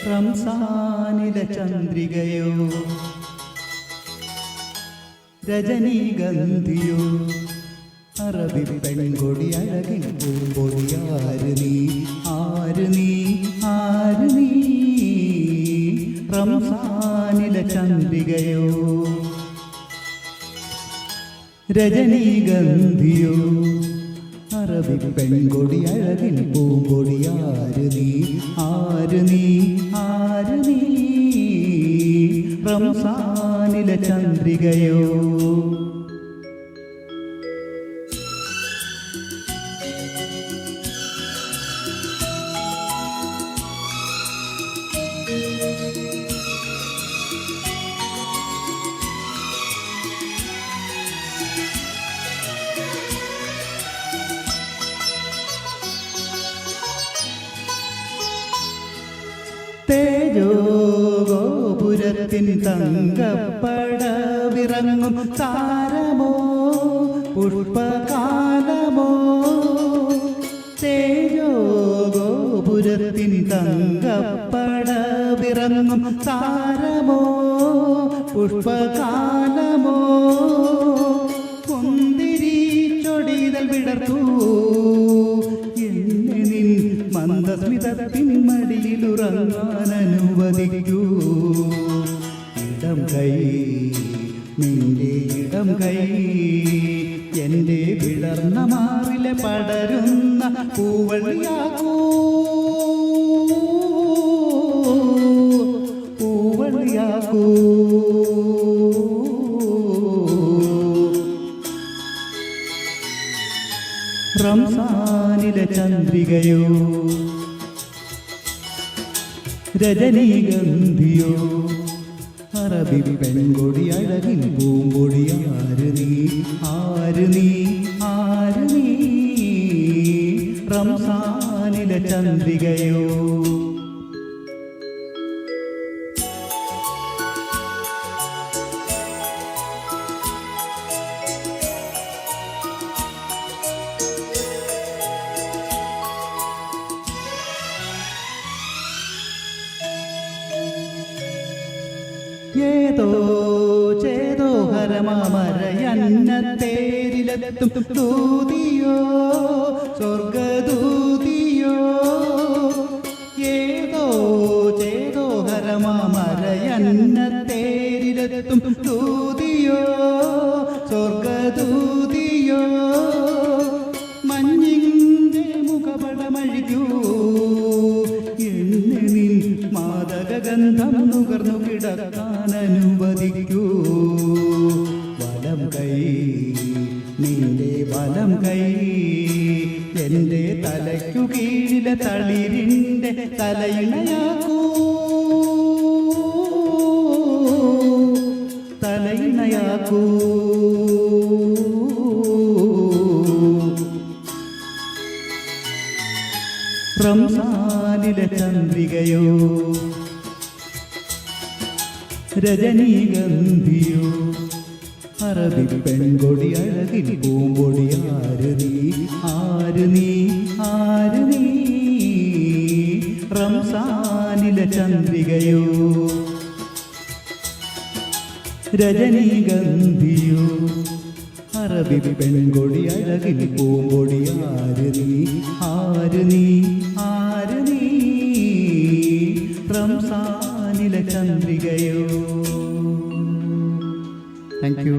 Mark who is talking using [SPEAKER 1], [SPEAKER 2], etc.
[SPEAKER 1] റംസാനിലെ ചന്ദ്രികയോ രജനീഗന്ധിയോ അറബി പെൺകൊടി അഴകിൽ പൂമ്പൊടി ആര് നീ ആര് നീ ആര് നീ റംസാനിലെ ചന്ദ്രികയോ രജനീഗന്ധിയോ അറബി പെൺകൊടി അഴകിൽ പൂമ്പൊടി ആര് നീ ആര് നീ ആര് നീ റംസാനിലെ ചന്ദ്രികയോ തേജോ ഗോപുരത്തിൻ തങ്കപ്പടവിറങ്ങും താരമോ പുഷ്പകാലമോ തേജോ ഗോപുരത്തിൻ തങ്കപ്പടവിറങ്ങും താരമോ പുഷ്പകാലമോ കുന്തിരി ചൊടിതൽ വിടർത്തൂ മന്ദസ്മിതത്തിൻ മടിയിലുറങ്ങാൻ അനുവദിക്കൂ ഇടം കൈ നിന്റെ ഇടം കൈ എൻ്റെ വിടർന്ന മാറിലെ പടരുന്ന പൂവള്ളിയാക്കൂ പൂവള്ളിയാക്കൂ റംസാനിലെ ചന്ദ്രികയോ രജനീഗന്ധിയോ അറബി പെൺകൊടി അഴകിൽ പൂമ്പൊടി ആര് നീ ആര് നീ ആര് നീ റംസാനിലെ ചന്ദ്രികയോ ഏതോ ചേതോ ഹരമാമരയന്നത്തേരിലെത്തും ദൂതിയോ സ്വർഗദൂതിയോ ഏതോ ചേതോ ഹരമാമരയന്നത്തേരിലെത്തും ദൂതിയോ സ്വർഗദൂതിയോ മഞ്ഞിൻ്റെ മുഖപടമഴിക്കൂ എന്നെ നിൻ മാദകഗന്ധം നുകർന്നു കിടക്കാൻ അനുവദിക്കൂ വലം കൈ നിന്റെ വലം കൈ എൻ്റെ തലയ്ക്കു കീഴിലെ തളിരിൻ്റെ തലയിണയാക്കൂ തലയിണയാക്കൂ റംസാനിലെ ചന്ദ്രികയോ രജനീഗന്ധിയോ അറബി പെൺകൊടി അഴകിൽ പൂമ്പൊടി ആര് നീ ആര് നീ ആര് നീ റംസാനിലെ ചന്ദ്രികയോ രജനീഗന്ധിയോ അറബി പെൺകൊടി അഴകിൽ പൂമ്പൊടി ആര് നീ ആര് നീ ആര് നീ റംസാനിലെ ചന്ദ്രികയോ. Thank you.